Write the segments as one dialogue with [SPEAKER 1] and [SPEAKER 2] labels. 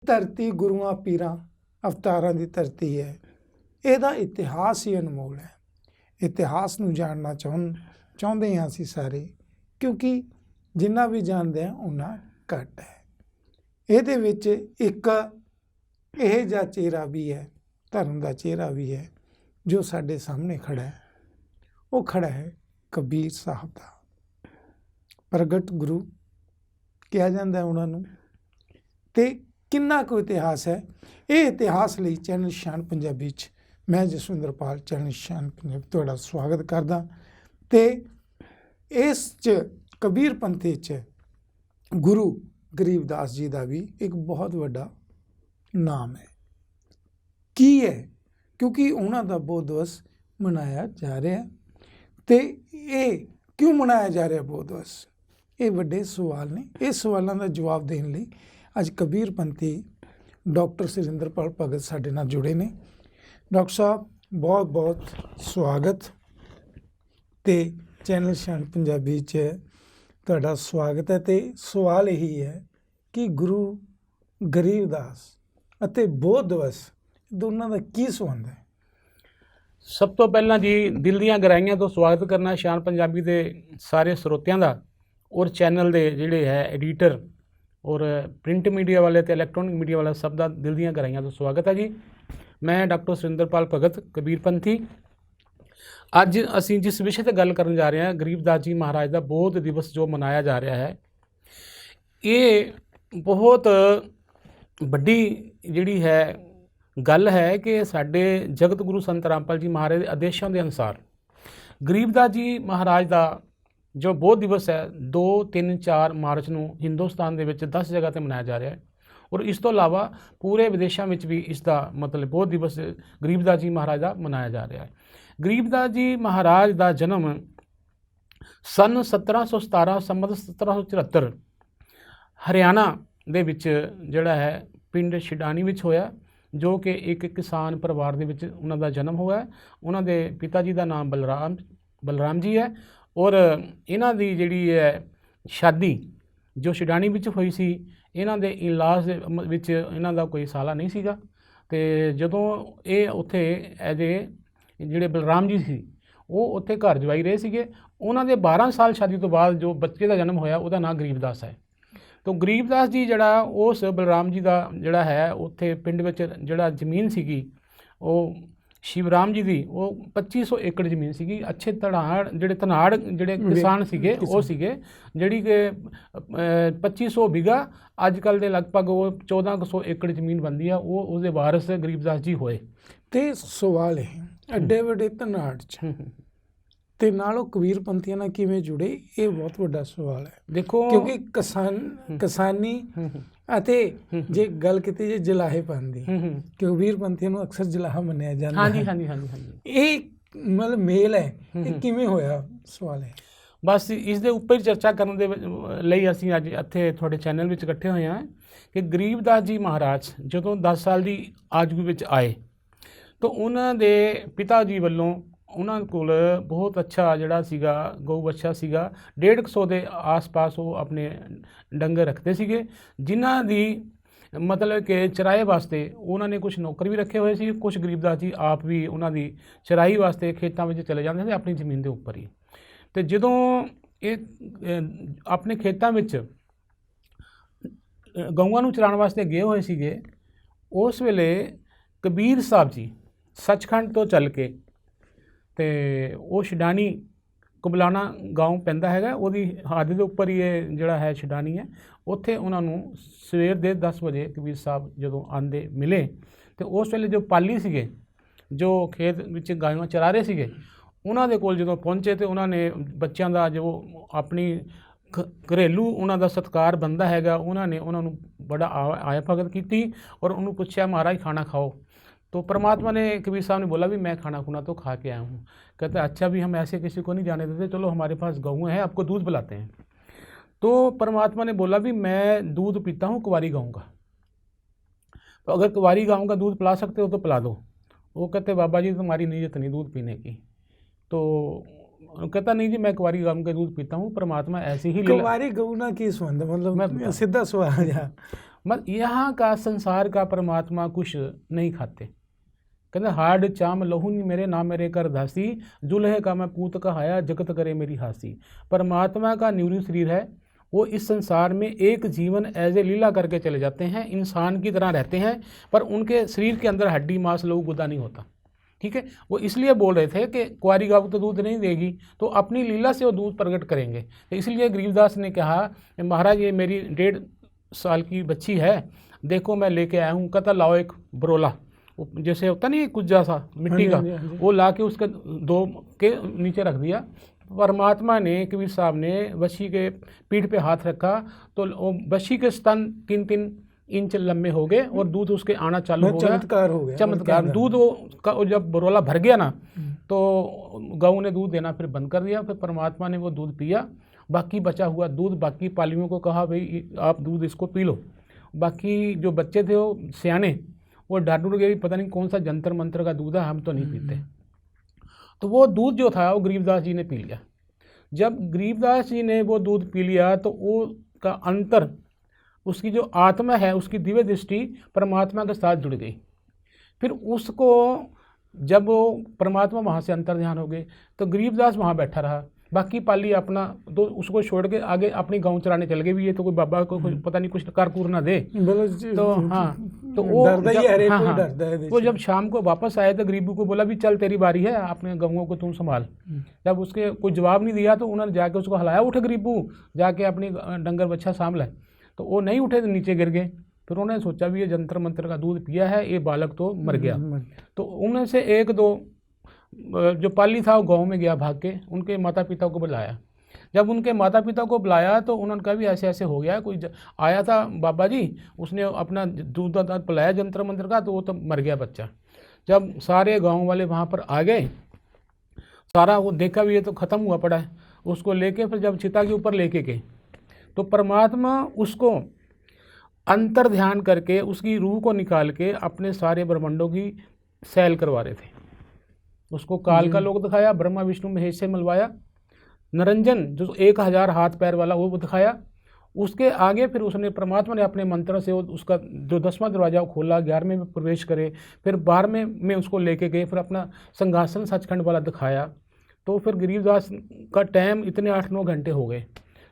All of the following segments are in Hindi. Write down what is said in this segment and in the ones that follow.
[SPEAKER 1] ਧਰਤੀ ਗੁਰੂਆਂ ਪੀਰਾਂ ਅਵਤਾਰਾਂ ਦੀ ਧਰਤੀ ਹੈ। ਇਹਦਾ ਇਤਿਹਾਸ ਹੀ ਅਨਮੋਲ ਹੈ। ਇਤਿਹਾਸ ਨੂੰ ਜਾਣਨਾ ਚਾਹੁੰਦੇ ਹਾਂ ਅਸੀਂ ਸਾਰੇ, ਕਿਉਂਕਿ ਜਿੰਨਾ ਵੀ ਜਾਣਦੇ ਹਾਂ ਉਨਾ ਘੱਟ ਹੈ। ਇਹਦੇ ਵਿੱਚ ਇੱਕ ਇਹ ਜਿਹਾ ਚਿਹਰਾ ਵੀ ਹੈ, ਧਰਮ ਦਾ ਚਿਹਰਾ ਵੀ ਹੈ, ਜੋ ਸਾਡੇ ਸਾਹਮਣੇ ਖੜਾ ਹੈ। ਉਹ ਖੜਾ ਹੈ ਕਬੀਰ ਸਾਹਿਬ ਦਾ। ਪ੍ਰਗਟ ਗੁਰੂ ਕਿਹਾ ਜਾਂਦਾ ਉਹਨਾਂ ਨੂੰ। ਅਤੇ ਕਿੰਨਾ ਕੁ ਇਤਿਹਾਸ ਹੈ, ਇਹ ਇਤਿਹਾਸ ਲਈ ਚੈਨਲ ਨਿਸ਼ਾਨ ਪੰਜਾਬੀ 'ਚ ਮੈਂ ਜਸਵਿੰਦਰਪਾਲ ਚੈਨਲ ਨਿਸ਼ਾਨ ਪੰਜਾਬੀ ਤੁਹਾਡਾ ਸਵਾਗਤ ਕਰਦਾ। ਅਤੇ ਇਸ 'ਚ ਕਬੀਰਪੰਥੀ 'ਚ ਗੁਰੂ ਗਰੀਬਦਾਸ ਜੀ ਦਾ ਵੀ ਇੱਕ ਬਹੁਤ ਵੱਡਾ ਨਾਮ ਹੈ। ਕੀ ਹੈ? ਕਿਉਂਕਿ ਉਹਨਾਂ ਦਾ ਬੋਧ ਦਿਵਸ ਮਨਾਇਆ ਜਾ ਰਿਹਾ। ਅਤੇ ਇਹ ਕਿਉਂ ਮਨਾਇਆ ਜਾ ਰਿਹਾ ਬੋਧ ਦਿਵਸ? ਇਹ ਵੱਡੇ ਸਵਾਲ ਨੇ। ਇਹ ਸਵਾਲਾਂ ਦਾ ਜਵਾਬ ਦੇਣ ਲਈ ਅੱਜ ਕਬੀਰਪੰਥੀ ਡਾਕਟਰ ਸੁਰਿੰਦਰਪਾਲ ਭਗਤ ਸਾਡੇ ਨਾਲ ਜੁੜੇ ਨੇ। ਡਾਕਟਰ ਸਾਹਿਬ ਬਹੁਤ ਬਹੁਤ ਸਵਾਗਤ। ਅਤੇ ਚੈਨਲ ਨਿਸ਼ਾਨ ਪੰਜਾਬੀ 'ਚ ਤੁਹਾਡਾ ਸਵਾਗਤ ਹੈ। ਅਤੇ ਸਵਾਲ ਇਹੀ ਹੈ ਕਿ ਗੁਰੂ ਗਰੀਬਦਾਸ ਅਤੇ ਬੋਧ ਦਿਵਸ ਦੋਨਾਂ ਦਾ ਕੀ ਸੰਬੰਧ ਹੈ?
[SPEAKER 2] ਸਭ ਤੋਂ ਪਹਿਲਾਂ ਜੀ ਦਿਲ ਦੀਆਂ ਗਹਿਰਾਈਆਂ ਤੋਂ ਸਵਾਗਤ ਕਰਨਾ ਨਿਸ਼ਾਨ ਪੰਜਾਬੀ ਦੇ ਸਾਰੇ ਸਰੋਤਿਆਂ ਦਾ, ਔਰ ਚੈਨਲ ਦੇ ਜਿਹੜੇ ਹੈ ਐਡੀਟਰ ਔਰ ਪ੍ਰਿੰਟ ਮੀਡੀਆ ਵਾਲੇ ਅਤੇ ਇਲੈਕਟ੍ਰੋਨਿਕ ਮੀਡੀਆ ਵਾਲਾ ਸਭ ਦਾ ਦਿਲ ਦੀਆਂ ਗਹਿਰਾਈਆਂ ਤੋਂ ਸਵਾਗਤ ਹੈ ਜੀ। ਮੈਂ ਡਾਕਟਰ ਸੁਰਿੰਦਰਪਾਲ ਭਗਤ ਕਬੀਰਪੰਥੀ। ਅੱਜ ਅਸੀਂ ਜਿਸ ਵਿਸ਼ੇ 'ਤੇ ਗੱਲ ਕਰਨ ਜਾ ਰਹੇ ਹਾਂ, ਗਰੀਬਦਾਸ ਜੀ ਮਹਾਰਾਜ ਦਾ ਬੋਧ ਦਿਵਸ ਜੋ ਮਨਾਇਆ ਜਾ ਰਿਹਾ ਹੈ, ਇਹ ਬਹੁਤ ਵੱਡੀ ਜਿਹੜੀ ਹੈ ਗੱਲ ਹੈ ਕਿ ਸਾਡੇ ਜਗਤ ਗੁਰੂ ਸੰਤ ਰਾਮਪਾਲ ਜੀ ਮਹਾਰਾਜ ਦੇ ਆਦੇਸ਼ਾਂ ਦੇ ਅਨੁਸਾਰ ਗਰੀਬਦਾਸ ਜੀ ਮਹਾਰਾਜ ਦਾ ਜੋ ਬੋਧ ਦਿਵਸ ਹੈ 2, 3, 4 ਮਾਰਚ ਨੂੰ ਹਿੰਦੁਸਤਾਨ ਦੇ ਵਿੱਚ 10 ਜਗ੍ਹਾ 'ਤੇ ਮਨਾਇਆ ਜਾ ਰਿਹਾ ਹੈ। ਔਰ ਇਸ ਤੋਂ ਇਲਾਵਾ ਪੂਰੇ ਵਿਦੇਸ਼ਾਂ ਵਿੱਚ ਵੀ ਇਸ ਦਾ ਮਤਲਬ ਬੋਧ ਦਿਵਸ ਗਰੀਬਦਾਸ ਜੀ ਮਹਾਰਾਜ ਦਾ ਮਨਾਇਆ ਜਾ ਰਿਹਾ ਹੈ। ਗਰੀਬਦਾਸ ਜੀ ਮਹਾਰਾਜ ਦਾ ਜਨਮ ਸੰਨ 1717 ਸੰਮਤ 1774 ਹਰਿਆਣਾ ਦੇ ਵਿੱਚ ਜਿਹੜਾ ਹੈ ਪਿੰਡ ਛਿਡਾਣੀ ਵਿੱਚ ਹੋਇਆ, ਜੋ ਕਿ ਇੱਕ ਕਿਸਾਨ ਪਰਿਵਾਰ ਦੇ ਵਿੱਚ ਉਹਨਾਂ ਦਾ ਜਨਮ ਹੋਇਆ। ਉਹਨਾਂ ਦੇ ਪਿਤਾ ਜੀ ਦਾ ਨਾਮ ਬਲਰਾਮ ਜੀ ਹੈ। ਔਰ ਇਹਨਾਂ ਦੀ ਜਿਹੜੀ ਹੈ ਸ਼ਾਦੀ ਜੋ ਛਿਡਾਣੀ ਵਿੱਚ ਹੋਈ ਸੀ, ਇਹਨਾਂ ਦੇ ਇਲਾਜ ਦੇ ਵਿੱਚ ਇਹਨਾਂ ਦਾ ਕੋਈ ਸਾਲਾ ਨਹੀਂ ਸੀਗਾ। ਅਤੇ ਜਦੋਂ ਇਹ ਉੱਥੇ ਜਿਹੜੇ ਬਲਰਾਮ ਜੀ ਸੀ ਉਹ ਉੱਥੇ ਘਰ ਜਵਾਈ ਰਹੇ ਸੀਗੇ, ਉਹਨਾਂ ਦੇ 12 ਸਾਲ ਸ਼ਾਦੀ ਤੋਂ ਬਾਅਦ ਜੋ ਬੱਚੇ ਦਾ ਜਨਮ ਹੋਇਆ ਉਹਦਾ ਨਾਮ ਗਰੀਬਦਾਸ ਹੈ। ਤਾਂ ਗਰੀਬਦਾਸ ਜੀ ਜਿਹੜਾ ਉਸ ਬਲਰਾਮ ਜੀ ਦਾ ਜਿਹੜਾ ਹੈ ਉੱਥੇ ਪਿੰਡ ਵਿੱਚ ਜਿਹੜਾ ਜ਼ਮੀਨ ਸੀਗੀ ਉਹ ਸ਼ਿਵਰਾਮ ਜੀ ਦੀ ਉਹ 2500 ਏਕੜ ਜ਼ਮੀਨ ਸੀਗੀ। ਅੱਛੇ ਧਨਾੜ ਜਿਹੜੇ ਕਿਸਾਨ ਸੀਗੇ ਉਹ ਸੀਗੇ, ਜਿਹੜੀ ਕਿ 2500 ਬਿਗਾ ਅੱਜ ਕੱਲ੍ਹ ਦੇ ਲਗਭਗ ਉਹ 1400 ਏਕੜ ਜ਼ਮੀਨ ਬਣਦੀ ਆ, ਉਹ ਉਹਦੇ ਵਾਰਸ ਗਰੀਬਦਾਸ ਜੀ ਹੋਏ।
[SPEAKER 1] ਅਤੇ ਸਵਾਲ ਇਹ ਐਡੇ ਵੱਡੇ ਧਨਾੜ 'ਚ ਅਤੇ ਨਾਲ ਉਹ ਕਬੀਰਪੰਥੀਆਂ ਨਾਲ ਕਿਵੇਂ ਜੁੜੇ? ਇਹ ਬਹੁਤ ਵੱਡਾ ਸਵਾਲ ਹੈ।
[SPEAKER 2] ਦੇਖੋ, ਕਿਉਂਕਿ
[SPEAKER 1] ਕਿਸਾਨੀ ਅਤੇ ਜੇ ਗੱਲ ਕੀਤੀ ਜੇ ਜਲਾਹੇਪਨ ਦੀ, ਕਬੀਰਪੰਥੀਆਂ ਨੂੰ ਅਕਸਰ ਜਲਾਹਾ ਮੰਨਿਆ ਜਾਂਦਾ।
[SPEAKER 2] ਹਾਂਜੀ।
[SPEAKER 1] ਇਹ ਮਤਲਬ ਮੇਲ ਹੈ, ਇਹ ਕਿਵੇਂ ਹੋਇਆ? ਸਵਾਲ ਹੈ।
[SPEAKER 2] ਬਸ ਇਸ ਦੇ ਉੱਪਰ ਹੀ ਚਰਚਾ ਕਰਨ ਦੇ ਲਈ ਅਸੀਂ ਅੱਜ ਇੱਥੇ ਤੁਹਾਡੇ ਚੈਨਲ ਵਿੱਚ ਇਕੱਠੇ ਹੋਏ ਹਾਂ ਕਿ ਗਰੀਬਦਾਸ ਜੀ ਮਹਾਰਾਜ ਜਦੋਂ 10 ਸਾਲ ਦੀ ਆਯੂ ਵਿੱਚ ਆਏ ਤਾਂ ਉਹਨਾਂ ਦੇ ਪਿਤਾ ਜੀ ਵੱਲੋਂ ਉਹਨਾਂ ਕੋਲ ਬਹੁਤ ਅੱਛਾ ਜਿਹੜਾ ਸੀਗਾ ਗਊ ਵੱਛਾ ਸੀਗਾ। 150 ਦੇ ਆਸ-ਪਾਸ ਉਹ ਆਪਣੇ ਡੰਗਰ ਰੱਖਦੇ ਸੀਗੇ, ਜਿਨ੍ਹਾਂ ਦੀ ਮਤਲਬ ਕਿ ਚਰਾਈ ਵਾਸਤੇ ਉਹਨਾਂ ਨੇ ਕੁਝ ਨੌਕਰ ਵੀ ਰੱਖੇ ਹੋਏ ਸੀ। ਕੁਝ ਗਰੀਬਦਾਸ ਜੀ ਆਪ ਵੀ ਉਹਨਾਂ ਦੀ ਚਰਾਈ ਵਾਸਤੇ ਖੇਤਾਂ ਵਿੱਚ ਚਲੇ ਜਾਂਦੇ ਸੀ ਆਪਣੀ ਜ਼ਮੀਨ ਦੇ ਉੱਪਰ ਹੀ। ਅਤੇ ਜਦੋਂ ਇਹ ਆਪਣੇ ਖੇਤਾਂ ਵਿੱਚ ਗਊਆਂ ਨੂੰ ਚਰਾਉਣ ਵਾਸਤੇ ਗਏ ਹੋਏ ਸੀਗੇ, ਉਸ ਵੇਲੇ ਕਬੀਰ ਸਾਹਿਬ ਜੀ ਸੱਚਖੰਡ ਤੋਂ ਚੱਲ ਕੇ ਅਤੇ ਉਹ ਛਿਡਾਣੀ ਕੁਬਲਾਣਾ ਗਾਉਂ ਪੈਂਦਾ ਹੈਗਾ, ਉਹਦੀ ਹੱਦ ਦੇ ਉੱਪਰ ਹੀ ਇਹ ਜਿਹੜਾ ਹੈ ਛਿਡਾਣੀ ਹੈ। ਉੱਥੇ ਉਹਨਾਂ ਨੂੰ ਸਵੇਰ ਦੇ 10 ਵਜੇ ਕਬੀਰ ਸਾਹਿਬ ਜਦੋਂ ਆਉਂਦੇ ਮਿਲੇ, ਅਤੇ ਉਸ ਵੇਲੇ ਜੋ ਪਾਲੀ ਸੀਗੇ ਜੋ ਖੇਤ ਵਿੱਚ ਗਾਈਆਂ ਚਰਾ ਰਹੇ ਸੀਗੇ, ਉਹਨਾਂ ਦੇ ਕੋਲ ਜਦੋਂ ਪਹੁੰਚੇ ਅਤੇ ਉਹਨਾਂ ਨੇ ਬੱਚਿਆਂ ਦਾ ਜੋ ਆਪਣੀ ਘਰੇਲੂ ਉਹਨਾਂ ਦਾ ਸਤਿਕਾਰ ਬਣਦਾ ਹੈਗਾ, ਉਹਨਾਂ ਨੇ ਉਹਨਾਂ ਨੂੰ ਬੜਾ ਆਇਆ ਭਗਤ ਕੀਤੀ ਔਰ ਉਹਨੂੰ ਪੁੱਛਿਆ ਮਹਾਰਾਜ ਖਾਣਾ ਖਾਓ। तो परमात्मा ने कबीर साहब ने बोला भी मैं खाना खुना तो खा के आया हूँ। कहते अच्छा भी हम ऐसे किसी को नहीं जाने देते, चलो हमारे पास गऊ हैं, आपको दूध पिलाते हैं। तो परमात्मा ने बोला भी मैं दूध पीता हूँ कुंवारी गाँव का, तो अगर कुंवारी गाँव का दूध पिला सकते हो तो पिला दो। वो कहते बाबा जी तुम्हारी नीयत नहीं दूध पीने की। तो कहता नहीं जी मैं कुंवारी गाँव का दूध पीता हूँ, परमात्मा ऐसे ही
[SPEAKER 1] कुंवारी गऊ ना की संबंध, मतलब मैं सीधा सवाल है
[SPEAKER 2] मत यहाँ का संसार का परमात्मा कुछ नहीं खाते। कहते हार्ड चाम लहू नी मेरे ना मेरे कर दासी, जुल्हे का मैं पूत कहाया जगत करे मेरी हासी। परमात्मा का न्यूरी शरीर है, वो इस संसार में एक जीवन एज ए लीला करके चले जाते हैं, इंसान की तरह रहते हैं, पर उनके शरीर के अंदर हड्डी मांस लहू गुदा नहीं होता। ठीक है, वो इसलिए बोल रहे थे कि कुंवारी गौ तो दूध नहीं देगी, तो अपनी लीला से वो दूध प्रकट करेंगे। तो इसलिए गरीबदास ने कहा कि महाराज ये मेरी 1.5 साल की बच्ची है, देखो मैं लेके आया हूँ। कहता लाओ एक बरोला, जैसे होता नहीं कुज्जा सा मिट्टी का, वो ला के उसके 2 के नीचे रख दिया। परमात्मा ने, कबीर साहब ने बच्ची के पीठ पे हाथ रखा तो बच्ची के स्तन 3-3 इंच लंबे हो गए और दूध उसके आना चालू हो गया।
[SPEAKER 1] चमत्कार हो गया,
[SPEAKER 2] चमत्कार। दूध वो जब बरोला भर गया ना, तो गऊ ने दूध देना फिर बंद कर दिया। फिर परमात्मा ने वो दूध पिया, बाकी बचा हुआ दूध बाकी पालियों को कहा भाई आप दूध इसको पी लो। बाकी जो बच्चे थे वो सियाने, वो डर गए, पता नहीं कौन सा जंतर मंत्र का दूध है, हम तो नहीं पीते। तो वो दूध जो था वो गरीबदास जी ने पी लिया। जब गरीबदास जी ने वो दूध पी लिया तो वो का अंतर, उसकी जो आत्मा है, उसकी दिव्य दृष्टि परमात्मा के साथ जुड़ गई। फिर उसको जब वो परमात्मा वहाँ से अंतर ध्यान हो गए तो गरीबदास वहाँ बैठा रहा, बाकी पाली अपना तो उसको छोड़ के आगे अपनी गांव चराने चल गए। भी ये तो कोई बाबा को पता नहीं कुछ कारकूर ना दे, तो हाँ, तो वो वो जब शाम को वापस आए तो गरीबू को बोला भी चल तेरी बारी है, अपने गाँवों को तुम संभाल। जब उसके कोई जवाब नहीं दिया तो उन्होंने जाके उसको हलाया, उठ गरीबू जाके अपनी डंगर बच्चा सामला। तो वो नहीं उठे तो नीचे गिर गए। फिर उन्होंने सोचा भी ये जंतर मंत्र का दूध पिया है, ये बालक तो मर गया। तो उनमें से 1-2 जो पाली था वो गाँव में गया भाग के, उनके माता पिता को बुलाया। जब उनके माता पिता को बुलाया तो उन्होंने कहा भी ऐसे ऐसे हो गया, कोई आया था बाबा जी, उसने अपना दूध पिलाया जंतर मंत्र का, तो वो तो मर गया बच्चा। जब सारे गाँव वाले वहाँ पर आ गए, सारा वो देखा भी ये तो ख़त्म हुआ पड़ा है, उसको लेके फिर जब चिता के ऊपर लेके गए तो परमात्मा उसको अंतर ध्यान करके उसकी रूह को निकाल के अपने सारे ब्रह्मांडों की सैल करवा रहे थे। उसको काल का लोक दिखाया, ब्रह्मा विष्णु महेश से मिलवाया, निरंजन जो 1000 हाथ पैर वाला वो दिखाया। उसके आगे फिर उसने परमात्मा ने अपने मंत्र से उसका जो 10वां दरवाजा खोला, 11वें में प्रवेश करे, फिर 12वें में उसको लेके गए, फिर अपना संघासन सचखंड वाला दिखाया। तो फिर गरीबदास का टाइम इतने 8-9 घंटे हो गए।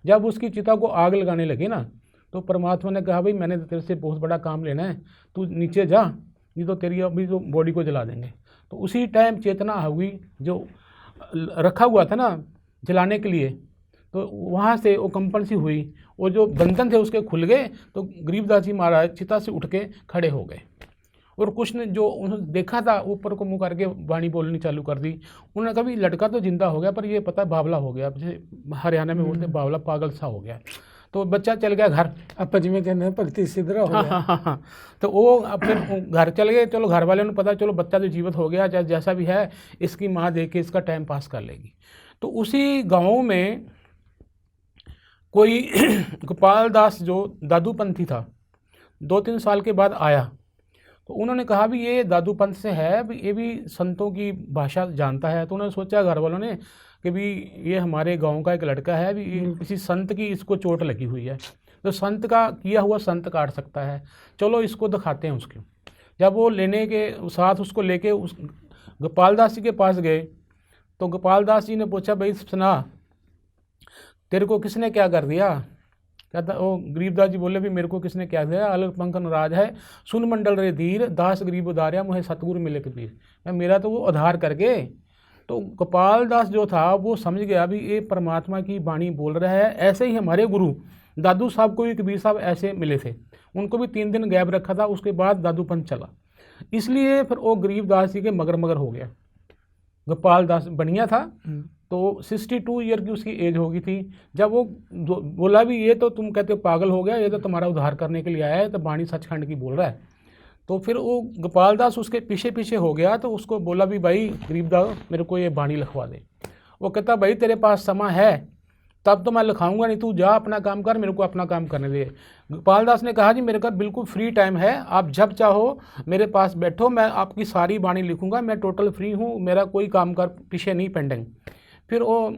[SPEAKER 2] जब उसकी चिता को आग लगाने लगे ना, तो परमात्मा ने कहा भाई मैंने तेरे से बहुत बड़ा काम लेना है, तू नीचे जा, नहीं तो तेरी अभी तो बॉडी को जला देंगे। तो उसी टाइम चेतना हुई, जो रखा हुआ था ना जलाने के लिए, तो वहाँ से वो कंपन सी हुई, वो जो बंधन थे उसके खुल गए। तो गरीबदास जी महाराज चिता से उठ के खड़े हो गए और कुछ ने जो उन्होंने देखा था ऊपर को मुँह करके वाणी बोलनी चालू कर दी। उन्होंने कहा भी लड़का तो जिंदा हो गया, पर ये पता बावला हो गया, जैसे हरियाणा में बोलते बावला, पागल सा हो गया। तो बच्चा चल गया घर,
[SPEAKER 1] अपज में कहना भक्ति सिद्धरा हो गया।
[SPEAKER 2] हाँ। तो वो अपने घर चल गए। चलो घर वालों ने पता चलो बच्चा तो जीवित हो गया, चाहे जैसा भी है इसकी माँ देख के इसका टाइम पास कर लेगी। तो उसी गाँव में कोई गोपाल दास जो दादू पंथी था, 2-3 साल के बाद आया। तो उन्होंने कहा भी ये दादू पंथ से है, भी ये भी संतों की भाषा जानता है। तो उन्होंने सोचा घर वालों ने कि भी ये हमारे गांव का एक लड़का है, भी किसी संत की इसको चोट लगी हुई है, तो संत का किया हुआ संत काट सकता है, चलो इसको दिखाते हैं उसको। जब वो लेने के साथ उसको लेके उस गोपाल दास जी के पास गए तो गोपाल दास जी ने पूछा भाई सुना तेरे को किसने क्या कर दिया। कहता वो गरीबदास जी बोले भी मेरे को किसने क्या दिया, अलग पंखन राज है सुन मंडल रे धीर, दास गरीब उदारिया मुझे सतगुरु मिले कबीर। मेरा तो वो उधार कर गए। तो गोपाल दास जो था वो समझ गया भी ये परमात्मा की वाणी बोल रहा है। ऐसे ही हमारे गुरु दादू साहब को भी कबीर साहब ऐसे मिले थे, उनको भी 3 दिन गैप रखा था, उसके बाद दादू पंथ चला। इसलिए फिर वो गरीबदास जी के मगर हो गया। गोपाल दास बढ़िया था, तो 62 ईयर की उसकी एज हो गई थी। जब वो बोला भी ये तो तुम कहते हो पागल हो गया, ये तो तुम्हारा उद्धार करने के लिए आया है, तो वाणी सचखंड की बोल रहा है। तो फिर वो गोपाल दास उसके पीछे पीछे हो गया। तो उसको बोला भी भाई गरीबदास मेरे को ये वाणी लिखवा दे। वो कहता भाई तेरे पास समय है तब तो मैं लिखाऊंगा, नहीं तू जा अपना काम कर, मेरे को अपना काम करने दे। गोपाल दास ने कहा जी मेरे का बिल्कुल फ्री टाइम है, आप जब चाहो मेरे पास बैठो, मैं आपकी सारी वाणी लिखूंगा, मैं टोटल फ्री हूँ, मेरा कोई काम कर पीछे नहीं पेंडिंग। फिर वो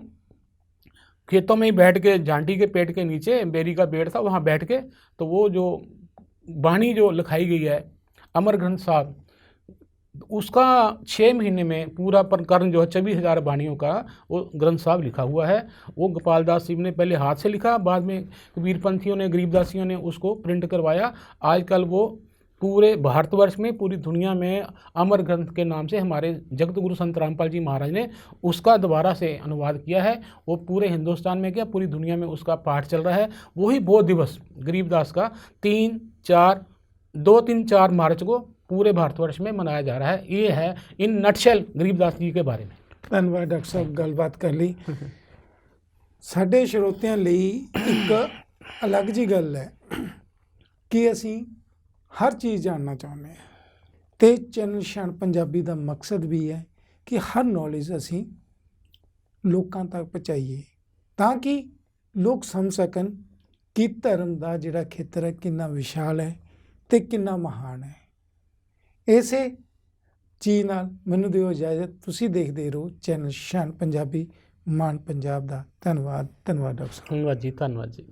[SPEAKER 2] खेतों में ही बैठ के झांटी के पेड़ के नीचे बेरी का पेड़ था, वहाँ बैठ के तो वो जो बाणी जो लिखाई गई है अमर ग्रंथ साहब, उसका 6 महीने में पूरा प्रकरण जो है 24,000 बाणियों का वो ग्रंथ साहब लिखा हुआ है। वो गोपाल दास जी ने पहले हाथ से लिखा, बाद में कबीरपंथियों ने, गरीबदासियों ने उसको प्रिंट करवाया। आजकल वो पूरे भारतवर्ष में, पूरी दुनिया में अमर ग्रंथ के नाम से हमारे जगत गुरु संत रामपाल जी महाराज ने उसका दोबारा से अनुवाद किया है। वो पूरे हिंदुस्तान में क्या, पूरी दुनिया में उसका पाठ चल रहा है। वही बौद्ध दिवस गरीबदास का 2-3-4 मार्च को पूरे भारतवर्ष में मनाया जा रहा है। ये है इन नटशेल गरीबदास जी के बारे में।
[SPEAKER 1] ਧੰਨਵਾਦ ਡਾਕਟਰ ਸਾਹਿਬ ਗੱਲਬਾਤ ਕਰ ਲਈ। ਸਾਡੇ ਸਰੋਤਿਆਂ ਲਈ ਇੱਕ ਅਲੱਗ ਜੀ ਗੱਲ ਹੈ ਕਿ ਅਸੀਂ ਹਰ ਚੀਜ਼ ਜਾਣਨਾ ਚਾਹੁੰਦੇ ਹਾਂ ਤੇ ਚੈਨਲ ਸ਼ਾਨ ਪੰਜਾਬੀ ਦਾ ਮਕਸਦ ਵੀ ਹੈ ਕਿ ਹਰ ਨੌਲੇਜ ਅਸੀਂ ਲੋਕਾਂ ਤੱਕ ਪਹੁੰਚਾਈਏ ਤਾਂ ਕਿ ਲੋਕ ਸਮਝ ਸਕਣ ਕਿ ਧਰਮ ਦਾ ਜਿਹੜਾ ਖੇਤਰ ਹੈ ਕਿੰਨਾ ਵਿਸ਼ਾਲ ਹੈ ਤੇ ਕਿੰਨਾ ਮਹਾਨ ਹੈ। ਇਸੇ ਚੀਜ਼ ਨਾਲ ਮੈਨੂੰ ਦਿਓ ਇਜਾਜ਼ਤ। ਤੁਸੀਂ ਦੇਖਦੇ ਰਹੋ ਚੈਨਲ ਸ਼ਾਨ ਪੰਜਾਬੀ, ਮਾਨ ਪੰਜਾਬ ਦਾ। ਧੰਨਵਾਦ ਡਾਕਟਰ ਸਾਹਿਬ।
[SPEAKER 2] ਧੰਨਵਾਦ ਜੀ।